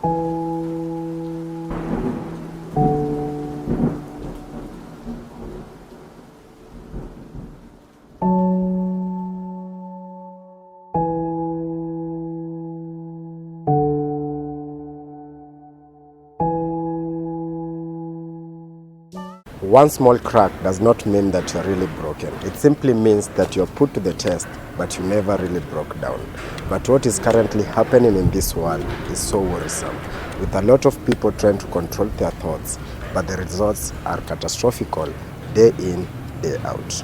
One small crack does not mean that you're really broken. It simply means that you're put to the test, but you never really broke down. But what is currently happening in this world is so worrisome, with a lot of people trying to control their thoughts, but the results are catastrophical day in, day out.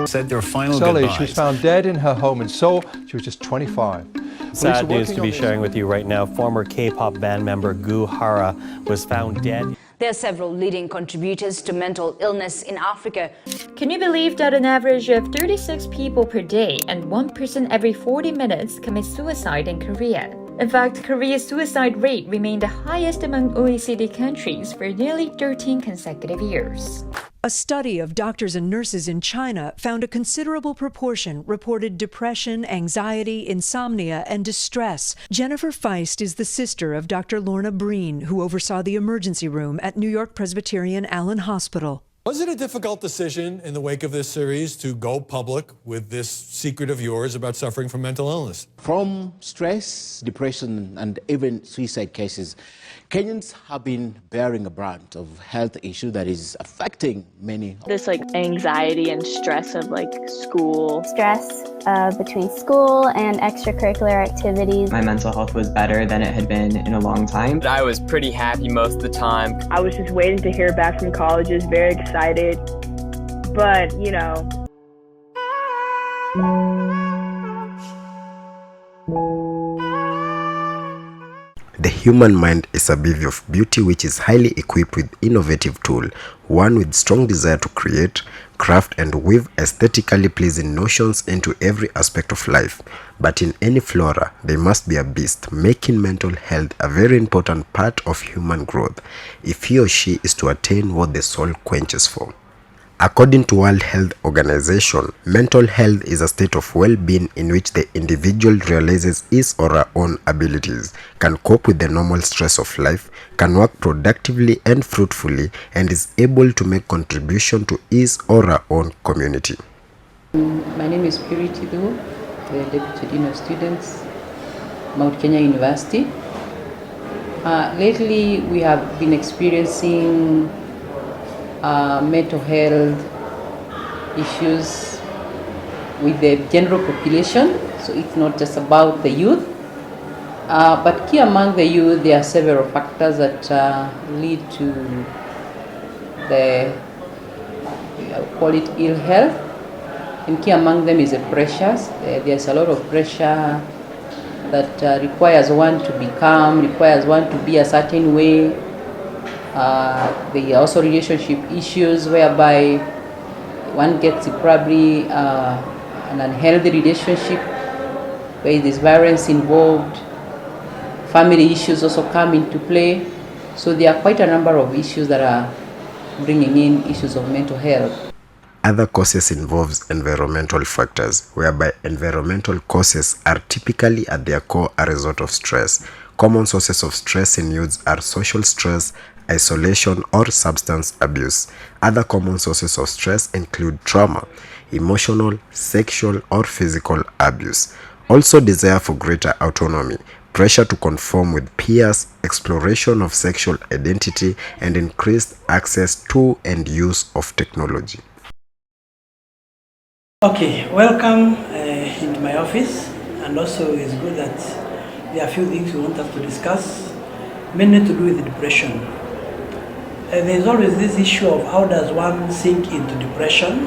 Said their final Sully, goodbyes. she was found dead in her home in Seoul. She was just 25. Sad news to be sharing with you right now. Former K-pop band member Gu Hara was found dead. There are several leading contributors to mental illness in Africa. Can you believe that an average of 36 people per day and one person every 40 minutes commits suicide in Korea? In fact, Korea's suicide rate remained the highest among OECD countries for nearly 13 consecutive years. A study of doctors and nurses in China found a considerable proportion reported depression, anxiety, insomnia, and distress. Jennifer Feist is the sister of Dr. Lorna Breen, who oversaw the emergency room at New York Presbyterian Allen Hospital. Was it a difficult decision in the wake of this series to go public with this secret of yours about suffering from mental illness? From stress, depression, and even suicide cases, Kenyans have been bearing a brunt of health issue that is affecting many. This anxiety and stress of school. Stress between school and extracurricular activities. My mental health was better than it had been in a long time. I was pretty happy most of the time. I was just waiting to hear back from colleges, very excited, but The human mind is a beave of beauty which is highly equipped with innovative tool, one with strong desire to create, craft and weave aesthetically pleasing notions into every aspect of life. But in any flora, there must be a beast, making mental health a very important part of human growth, if he or she is to attain what the soul quenches for. According to World Health Organization, mental health is a state of well-being in which the individual realizes his or her own abilities, can cope with the normal stress of life, can work productively and fruitfully, and is able to make contribution to his or her own community. My name is Purity Do, the Deputy Dean of Students, Mount Kenya University. Lately, we have been experiencing mental health issues with the general population, so it's not just about the youth, but key among the youth there are several factors that lead to the call it ill health, and key among them is the pressures. There's a lot of pressure that requires one to be calm, requires one to be a certain way. There are also relationship issues whereby one gets probably an unhealthy relationship where there's violence involved. Family issues also come into play. So there are quite a number of issues that are bringing in issues of mental health. Other causes involves environmental factors, whereby environmental causes are typically at their core a result of stress. Common sources of stress in youths are social stress, isolation, or substance abuse. Other common sources of stress include trauma, emotional, sexual, or physical abuse. Also desire for greater autonomy, pressure to conform with peers, exploration of sexual identity, and increased access to and use of technology. Okay, welcome into my office, and also it's good that there are a few things we want us to discuss, mainly to do with depression. There's always this issue of how does one sink into depression.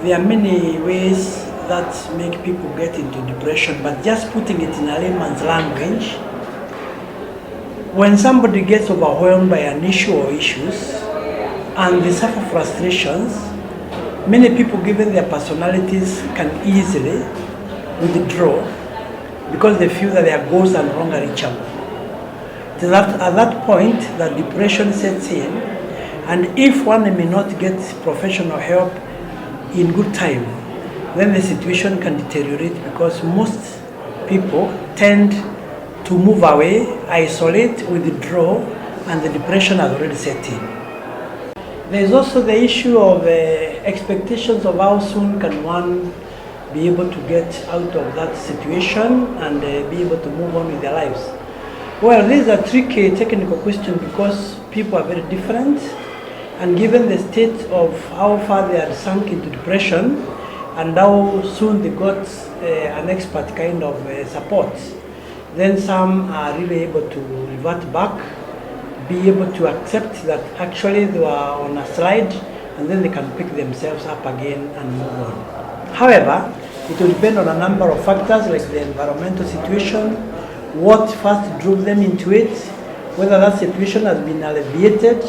There are many ways that make people get into depression, but just putting it in a layman's language, when somebody gets overwhelmed by an issue or issues and they suffer frustrations, many people, given their personalities, can easily withdraw because they feel that their goals are no longer reachable. At that point, that depression sets in, and if one may not get professional help in good time, then the situation can deteriorate because most people tend to move away, isolate, withdraw, and the depression has already set in. There is also the issue of expectations of how soon can one be able to get out of that situation and be able to move on with their lives. Well, this is a tricky technical question because people are very different, and given the state of how far they are sunk into depression and how soon they got an expert kind of support, then some are really able to revert back, be able to accept that actually they were on a slide, and then they can pick themselves up again and move on. However, it will depend on a number of factors like the environmental situation, what first drove them into it, whether that situation has been alleviated,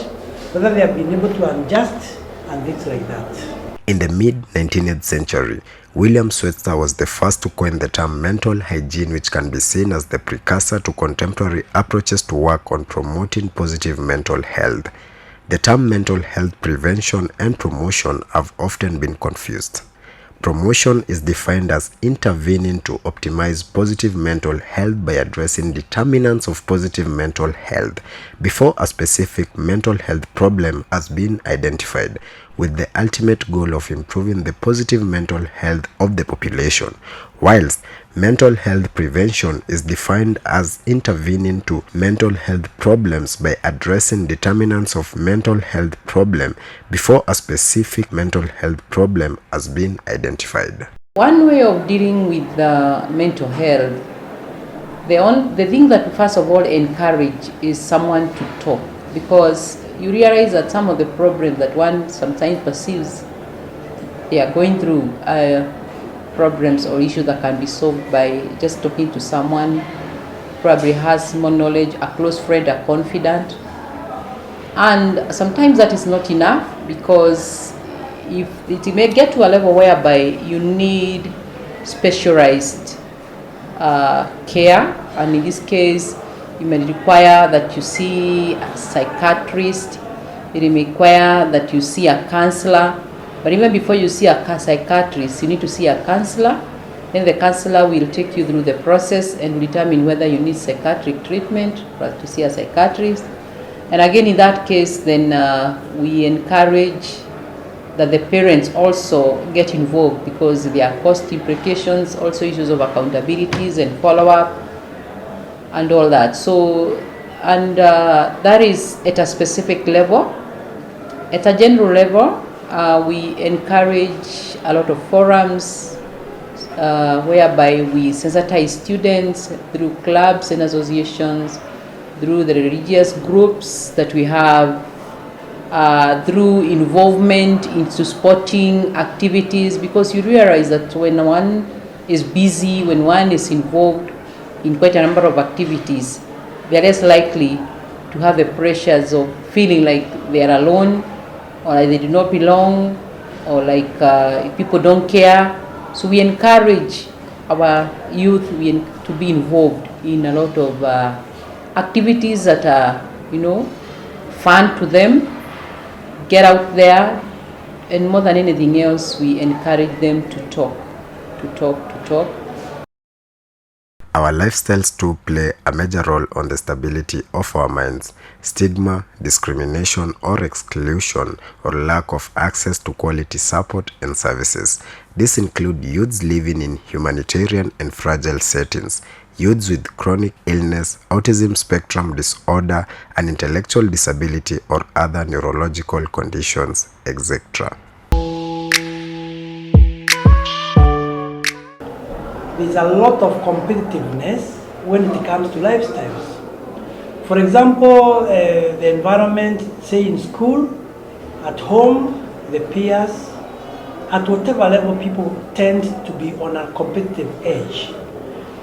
whether they have been able to adjust, and things like that. In the mid-19th century, William Sweetser was the first to coin the term mental hygiene, which can be seen as the precursor to contemporary approaches to work on promoting positive mental health. The term mental health prevention and promotion have often been confused. Promotion is defined as intervening to optimize positive mental health by addressing determinants of positive mental health before a specific mental health problem has been identified, with the ultimate goal of improving the positive mental health of the population, whilst mental health prevention is defined as intervening to mental health problems by addressing determinants of mental health problem before a specific mental health problem has been identified. One way of dealing with mental health, the thing that first of all encourage is someone to talk, because you realize that some of the problems that one sometimes perceives they are going through problems or issues that can be solved by just talking to someone, probably has more knowledge, a close friend, a confidant. And sometimes that is not enough, because if it may get to a level whereby you need specialized care, and in this case you may require that you see a psychiatrist, it may require that you see a counselor. But even before you see a psychiatrist, you need to see a counselor. Then the counselor will take you through the process and determine whether you need psychiatric treatment to see a psychiatrist. And again, in that case, then we encourage that the parents also get involved, because there are cost implications, also issues of accountabilities and follow-up and all that. So, and that is at a specific level. At a general level, we encourage a lot of forums whereby we sensitize students through clubs and associations, through the religious groups that we have, through involvement into sporting activities, because you realize that when one is busy, when one is involved in quite a number of activities, they're less likely to have the pressures of feeling like they are alone, or like they do not belong, or like people don't care. So we encourage our youth to be involved in a lot of activities that are, fun to them, get out there, and more than anything else, we encourage them to talk. Our lifestyles too play a major role on the stability of our minds. Stigma, discrimination or exclusion, or lack of access to quality support and services. These include youths living in humanitarian and fragile settings, youths with chronic illness, autism spectrum disorder, and intellectual disability or other neurological conditions, etc. There's a lot of competitiveness when it comes to lifestyles. For example, the environment, say in school, at home, the peers, at whatever level, people tend to be on a competitive edge.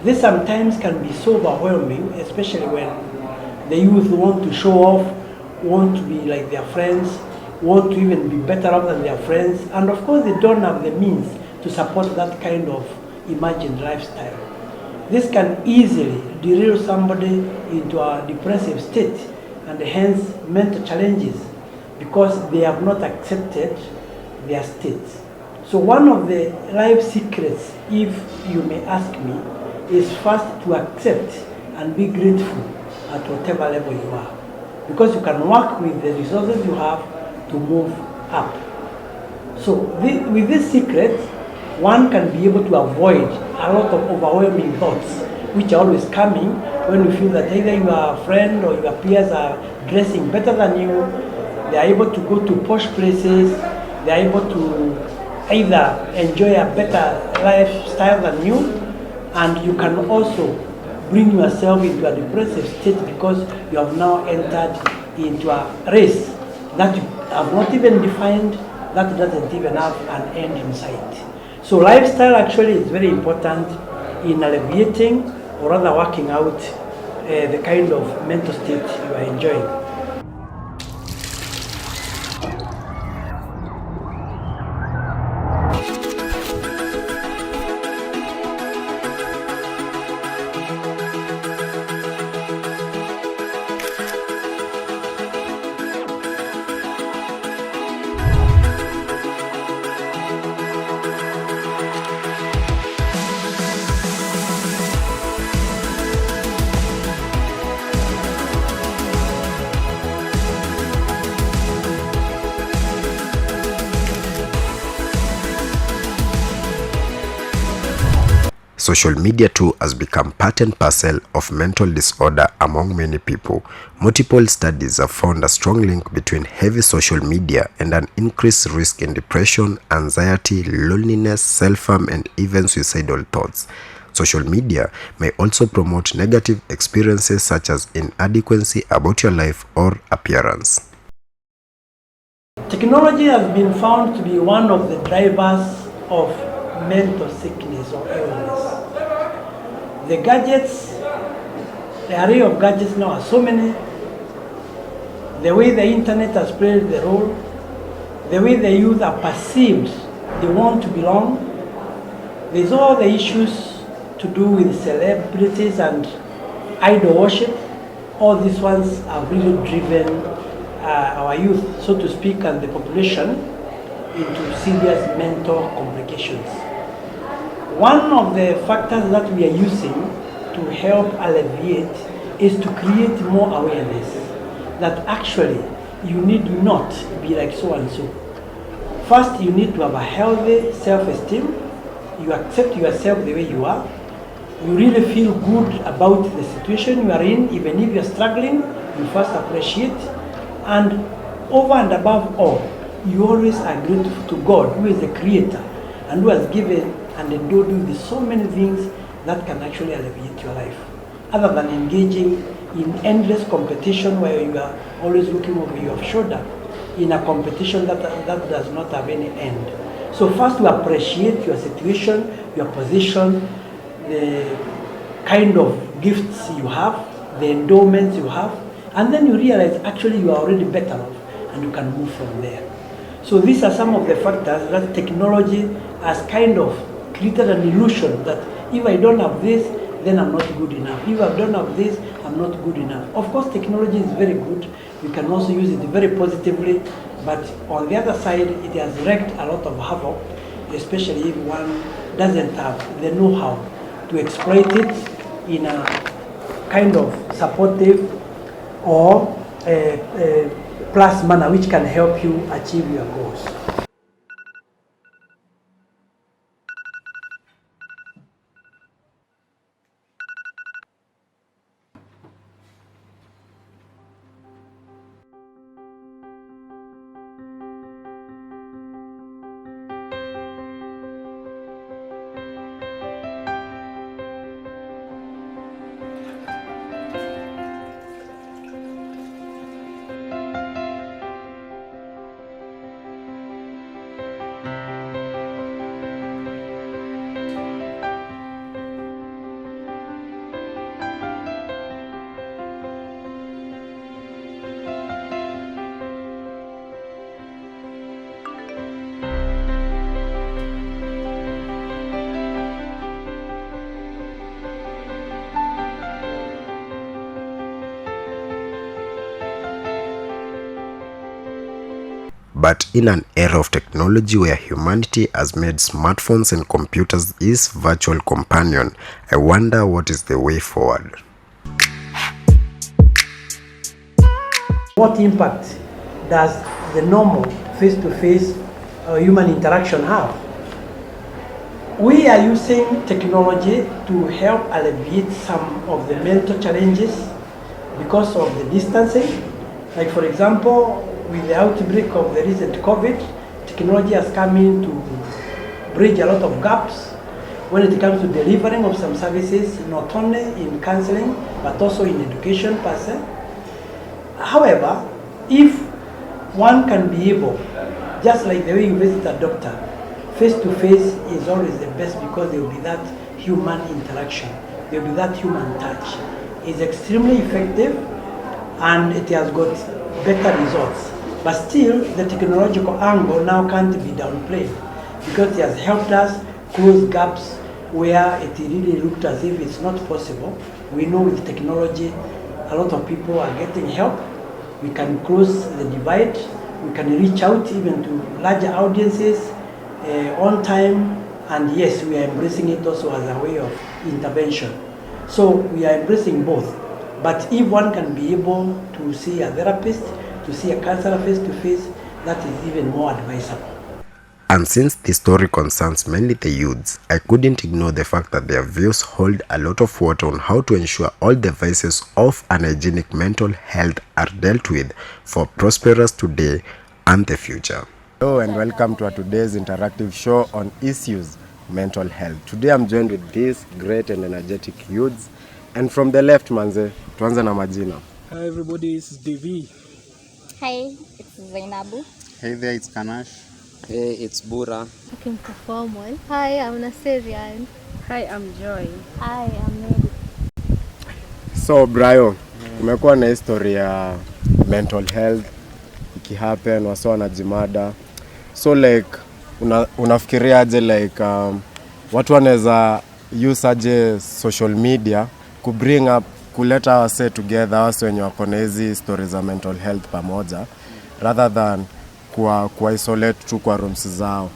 This sometimes can be so overwhelming, especially when the youth want to show off, want to be like their friends, want to even be better off than their friends, and of course they don't have the means to support that kind of imagined lifestyle. This can easily derail somebody into a depressive state and hence mental challenges, because they have not accepted their state. So one of the life secrets, if you may ask me, is first to accept and be grateful at whatever level you are. Because you can work with the resources you have to move up. So with this secret, one can be able to avoid a lot of overwhelming thoughts, which are always coming when you feel that either your friend or your peers are dressing better than you, they are able to go to posh places, they are able to either enjoy a better lifestyle than you, and you can also bring yourself into a depressive state because you have now entered into a race that you have not even defined, that doesn't even have an end in sight. So lifestyle actually is very important in alleviating or rather working out the kind of mental state you are enjoying. Social media too has become part and parcel of mental disorder among many people. Multiple studies have found a strong link between heavy social media and an increased risk in depression, anxiety, loneliness, self-harm, and even suicidal thoughts. Social media may also promote negative experiences such as inadequacy about your life or appearance. Technology has been found to be one of the drivers of mental sickness or illness. The gadgets, the array of gadgets now are so many. The way the internet has played the role, the way the youth are perceived, they want to belong. There's all the issues to do with celebrities and idol worship. All these ones have really driven our youth, so to speak, and the population into serious mental complications. One of the factors that we are using to help alleviate is to create more awareness that actually you need not be like so and so. First, you need to have a healthy self-esteem. You accept yourself the way you are. You really feel good about the situation you are in, even if you're struggling, you first appreciate. And over and above all, you always are grateful to God, who is the creator and who has given and endowed you with so many things that can actually alleviate your life. Other than engaging in endless competition where you are always looking over your shoulder in a competition that does not have any end. So first you appreciate your situation, your position, the kind of gifts you have, the endowments you have, and then you realize actually you are already better off and you can move from there. So these are some of the factors that technology has kind of created an illusion that if I don't have this, then I'm not good enough. If I don't have this, I'm not good enough. Of course, technology is very good. You can also use it very positively, but on the other side, it has wreaked a lot of havoc, especially if one doesn't have the know-how to exploit it in a kind of supportive or plus manner which can help you achieve your goals. But in an era of technology where humanity has made smartphones and computers its virtual companion, I wonder what is the way forward. What impact does the normal face-to-face human interaction have? We are using technology to help alleviate some of the mental challenges because of the distancing. Like for example, with the outbreak of the recent COVID, technology has come in to bridge a lot of gaps when it comes to delivering of some services, not only in counseling, but also in education per se. However, if one can be able, just like the way you visit a doctor, face-to-face is always the best because there will be that human interaction, there will be that human touch. It's extremely effective and it has got better results. But still, the technological angle now can't be downplayed because it has helped us close gaps where it really looked as if it's not possible. We know with technology, a lot of people are getting help. We can close the divide. We can reach out even to larger audiences on time. And yes, we are embracing it also as a way of intervention. So we are embracing both. But if one can be able to see a therapist, to see a counselor face-to-face, that is even more advisable. And since this story concerns mainly the youths, I couldn't ignore the fact that their views hold a lot of weight on how to ensure all the vices of unhygienic mental health are dealt with for prosperous today and the future. Hello and welcome to today's interactive show on issues mental health. Today I'm joined with these great and energetic youths. And from the left, manze, tuanze na majina. Hi everybody, this is DV. Hi, it's Zainabu. Hey there, it's Kanash. Hey, it's Bura. Looking for formal. Hi, I'm Nasirian. Hi, I'm Joy. Hi, I'm Mary. So, Brayo, umekuwa na history ya mental health ikihappen, wasa wanajimada. So like, unafikiria aje like watu wanaweza use aje social media ku bring up, kuleta wase together, wase wenye wako na hizi stories za mental health pamoja rather than kwa isolate tu kwa rooms zao.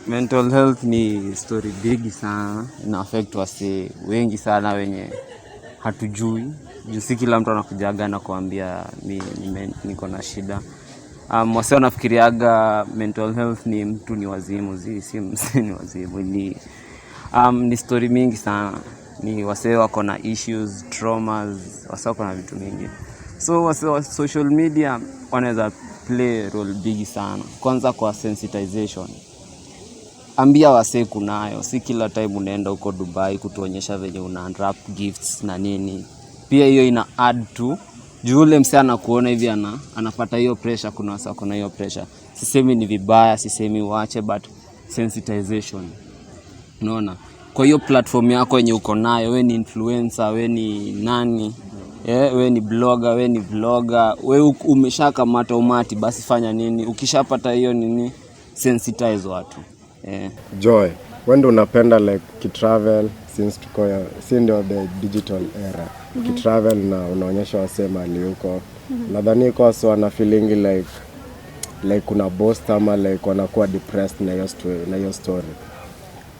Mental health ni story big sana, ina affect wase wengi sana wenye hatujui. Juu si kila mtu anakujaga na kuambia niko na shida. Wase wanafikiriaga mental health ni mtu ni wazimu, si mse ni wazimu. Ni story mingi sana. Ni wase wako na issues, traumas, wase wako na vitu mingi. So wase wa social media wanaweza play role big sana. Kwanza kwa sensitization. Ambia wase kunayo, si kila time unaenda huko Dubai kutuonyesha venye una unwrap gifts na nini. Pia hiyo ina add to juu ule mse anakuona hivi anapata hiyo pressure, kuna wase wako na hiyo pressure. Sisemi ni vibaya, sisemi waache, but sensitization. Unaona? Kwa hiyo platform yako yenye uko nayo, we ni influencer, we ni nani, we ni blogger, we ni vlogger, we umeshakamata umati, basi fanya nini? Ukishapata hiyo nini, sensitize watu. Joy, when do unapenda like kitravel since ndio the digital era. Kitravel na unaonyesha wase mali huko. Nadhani kwa so wana feeling like kuna boast ama like wanakuwa depressed na hiyo story.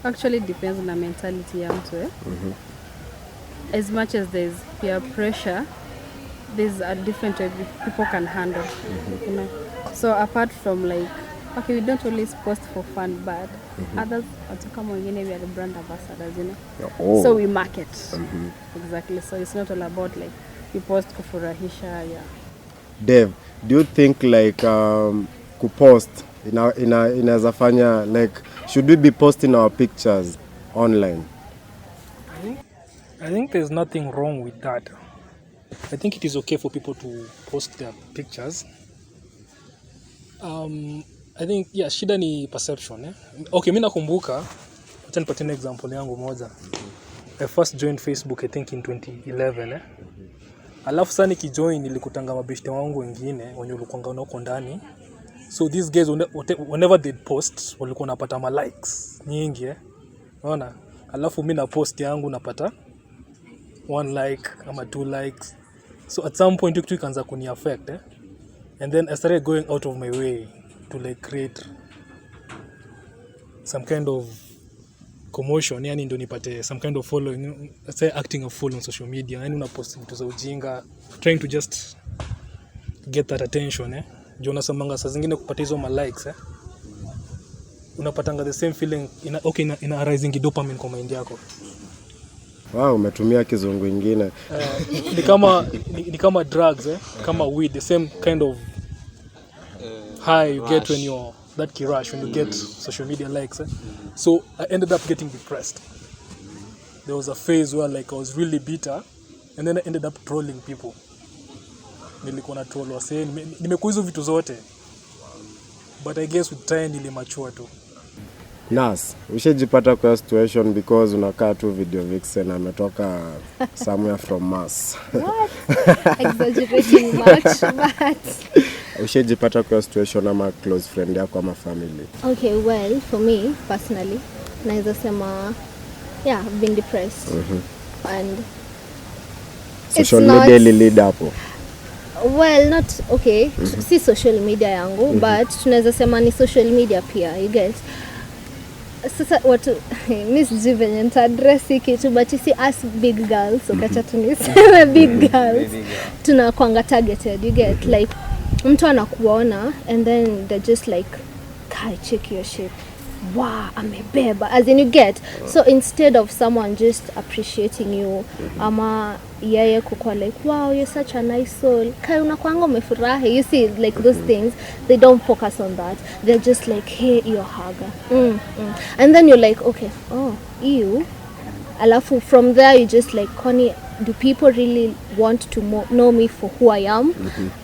Actually it depends on the mentality ya mtu As much as there's peer pressure, there's a different way people can handle. You know? So apart from like, okay, we don't always post for fun, but others, kama wengine, we are the brand ambassadors, you know. Oh. So we market. Exactly. So it's not all about like you post kufurahisha, yeah. Dave, do you think like kupost inaweza fanya like should we be posting our pictures online? I think there's nothing wrong with that. I think it is okay for people to post their pictures. I think shida ni perception. Okay, mimi nakumbuka, acha nipatie example yangu moja. I first joined Facebook I think in 2011 Alafu sana nikijoin nilikutanga mabeshte wangu wengine wenye walikuwa huko ndani. So these guys whenever they post walikuwa wanapata ma likes nyingi Unaona? Alafu mimi na post yangu napata 1 like ama 2 likes. So at some point it ikaanza kuni affect And then I started going out of my way to like create some kind of commotion, yani ndo nipate some kind of following. I started acting a fool on social media, yani unapost vitu za ujinga, trying to just get that attention. Juu unasamanga saa zingine kupata hizo ma likes unapatanga the same feeling ina arising dopamine kwa mind yako. Wow, umetumia kizungu ingine. Ni kama drugs, kama weed, the same kind of high you get when you're that kirush, when you get social media likes. So I ended up getting depressed. There was a phase where like I was really bitter, and then I ended up trolling people. Nilikuwa na troll wase, nimekuwa hizo vitu zote. But I guess with time nilimachua tu. Nas, ushajipata kwa situation because unakaa tu video vixen ametoka somewhere from Mars. What? Exaggerating much, but... Ushajipata kwa situation ama close friend yako ama family? Okay, well, for me, personally, naweza sema, yeah, I've been depressed. And social media lead hapo? Well, not, okay, si social media yangu, but tunaweza sema ni social media pia, you get. Sasa watu miss Jivenye nitadressi kitu, but you see us big girls, ukacha tuniseme big girls, tunakuanga targeted, you get, like mtu anakuona and then they're just like, kai, check your shape, wow, amebeba, as in you get. So instead of someone just appreciating you, ama yeye kukua like, wow, you're such a nice soul, kai unakuanga umefurahi, you see, like those things, they don't focus on that. They're just like, hey, you're haga. And then you're like, okay, oh, you. Alafu from there you just like, Connie, do people really want to know me for who I am?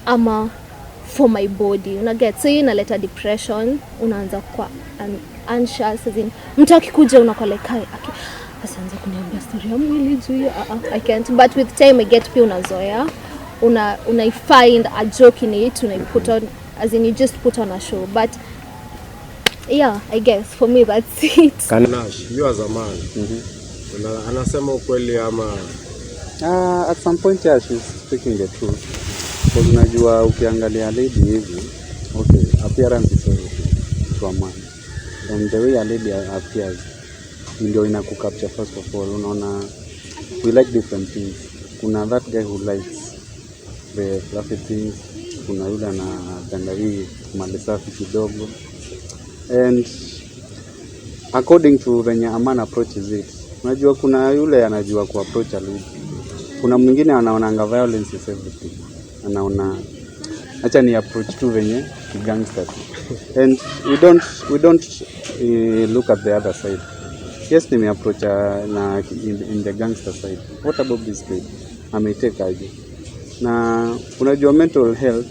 Ama for my body, unaget. So inaleta depression, unaanza kwa anxious, as in mtu akikuja unakuwa like, kai asanza kuniambia story ya mwili juu I can't. But with time I get pia unazoea, una find a joke in it, put on, as in you just put on a show. But yeah, I guess for me that's it. Kanash, you as a man, anasema ukweli ama? At some point, yeah, she's speaking the truth. Because unajua ukiangalia lady hivi, okay, appearance is everything to a man. And the way a lady appears, ndio inakukapture first of all. Unaona, we like different things. Kuna that guy who likes the fluffy things. Kuna yule anapenda hii mali safi kidogo. And according to venye a man approaches it, unajua kuna yule anajua ku approach a lady. Kuna mwingine anaonanga violence is everything. Anaona acha ni approach tu venye gangster. And we don't look at the other side. Yes, nime approach na in the gangster side. What about this lady? Ameteka aje? Na unajua mental health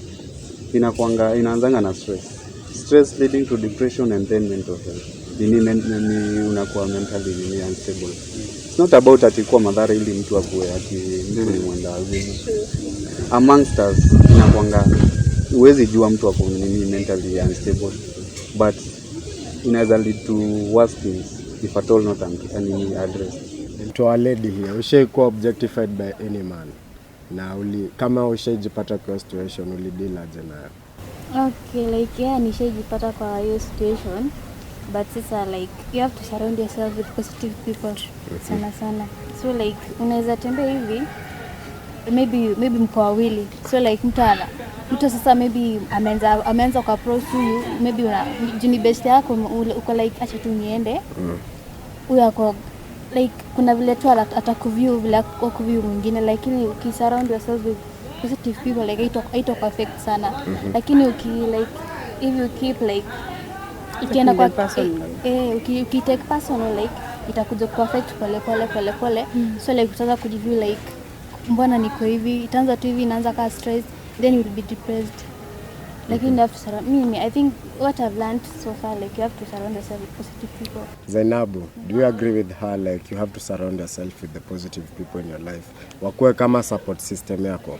inaanzanga na stress leading to depression and then mental health. Unakuwa mentally unstable. It's not about atikuwa madhara ili mtu akuwe ati mtu ni mwenda wazimu. Amongst us inakuanga uwezi jua mtu ako mentally unstable, but inaweza lead to worse things if at all not addressed. To a lady here, ushaikuwa objectified by any man? Na kama ushajipata kwa situation ulideal aje nayo? Okay, like yeah, nishajipata kwa hiyo situation, but sasa like you have to surround yourself with positive people sana. So like unaweza tembea hivi, maybe mko wawili, so like mtu sasa maybe ameanza kwa approach you, maybe juni best yako uko like acha tu niende, huyo ako like kuna vile tu atakuview vile akuview mwingine, lakini ukisurround yourself with positive people like ito perfect sana. Lakini like if you keep like ikienda kwa ukitake personal like itakuja perfect pole. So like utaanza kujiview like mbona niko hivi, itaanza tu hivi, inaanza ka stress, then you will be depressed. Like you have to surround me. I think what I've learned so far, like you have to surround yourself with positive people. Zainabu, do you agree with her like you have to surround yourself with the positive people in your life? Wakuwe kama support system yako?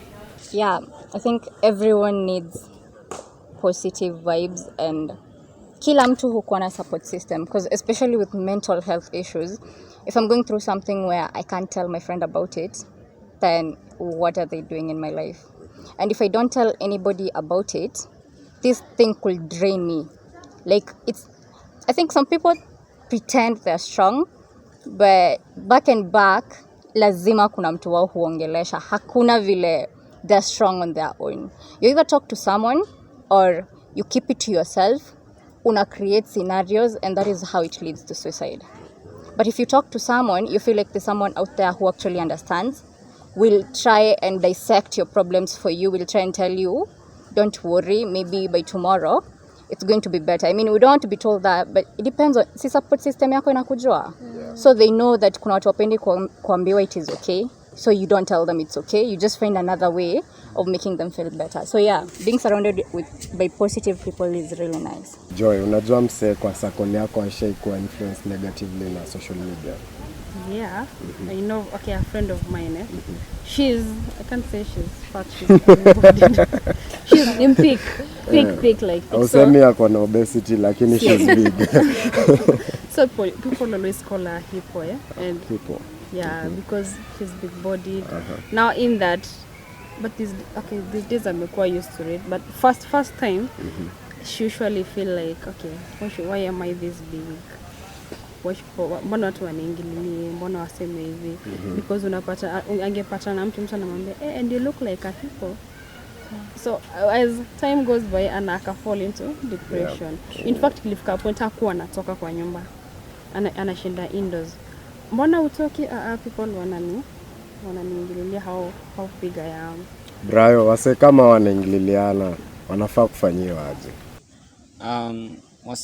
Yeah, I think everyone needs positive vibes, and kila mtu hukuwa na support system, because especially with mental health issues, if I'm going through something where I can't tell my friend about it, then what are they doing in my life? And if I don't tell anybody about it, this thing could drain me. Like, I think some people pretend they're strong, but back and back, lazima kuna mtu wao huongelesha. Hakuna vile they're strong on their own. You either talk to someone or you keep it to yourself. Una create scenarios, and that is how it leads to suicide. But if you talk to someone, you feel like there's someone out there who actually understands, will try and dissect your problems for you, will try and tell you, don't worry, maybe by tomorrow it's going to be better. I mean, we don't want to be told that, but it depends on si support system yako inakujua. So they know that kuna watu wapendi kuambiwa it is okay. So you don't tell them it's okay. You just find another way of making them feel better. So yeah, being surrounded by positive people is really nice. Joy, unajua mse kwa sakoni yako ashai kuwa influence negatively na social media? Yeah, I know, okay, a friend of mine, I can't say she's fat, she's in peak, like. Usemi yako na obesity, lakini she's big. So people always call her hippo, and hippo. Yeah, because she's big-bodied. Now in that, but these days I'm quite used to it. But first time, she usually feel like, okay, why am I this big? Mbona watu wanaingililia, mbona waseme hivi? Because angepata na mtu anamwambia, and you look like a hippo. So as time goes by, anaka fall into depression. In fact, ilifika point hakuwa anatoka kwa nyumba, anashinda indoors. Mbona utoki? People wananiingililia how big I am. Brayo, wase kama wanaingililiana wanafaa kufanyiwa aje?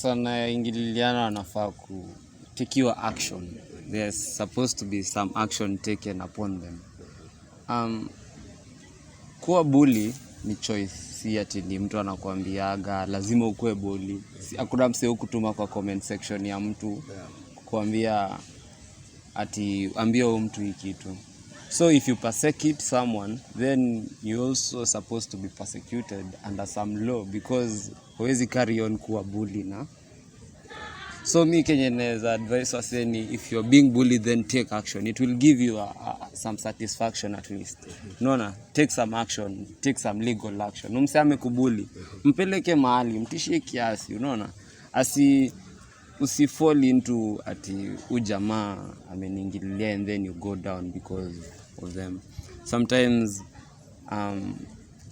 Wanaingililiana wanafaa kutekiwa action. There's supposed to be some action taken upon them. Kuwa bully ni choice, si ati ni mtu anakuambiaga lazima ukue bully. Hakuna msee kutuma kwa comment section ya mtu kuambia ati ambia mtu hiki kitu. So if you persecute someone, then you also supposed to be persecuted under some law, because huwezi carry on kuwa bully na. So me kenye neza advice waseni, if you're being bullied, then take action. It will give you some satisfaction at least. Nona, take some action, take some legal action. Umseme kubuli, mpeleke mahali, mtishie kiasi, unaona? Fall into ati ujamaa ameniingililia, and then you go down because of them. Sometimes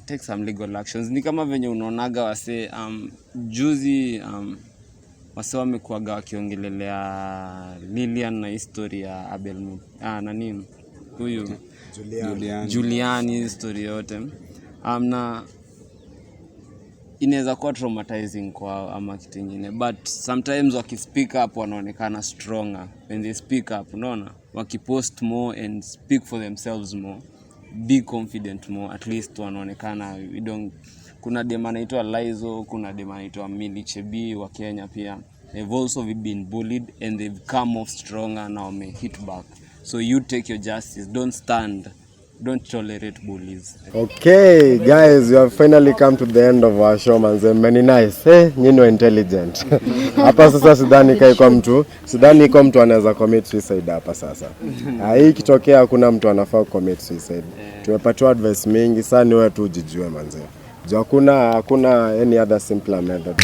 take some legal actions. Ni kama venye unaonaga wase juzi wase wamekuaga wakiongelelea Lilian na history ya Abel nani huyu Julian history yote na inaweza kuwa traumatizing kwa ama kitu kingine, but sometimes wakispeak up wanaonekana stronger when they speak up, unaona, wakipost more and speak for themselves more, be confident more, at least wanaonekana kuna dema anaitwa Lizo, kuna dema anaitwa Milichebi wa Kenya pia, they've also been bullied and they've come off stronger, now may hit back. So you take your justice, don't tolerate bullies. Okay, guys, we have finally come to the end of our show, manze. Many nice. Nyinyi intelligent. Hapa sasa sidhani kwa mtu anaweza commit suicide hapa sasa. Hii kitokea hakuna mtu anafaa commit suicide. Tumepatiwa advice mingi sana, ni wewe tu ujijue, manze. Hakuna any other simpler method.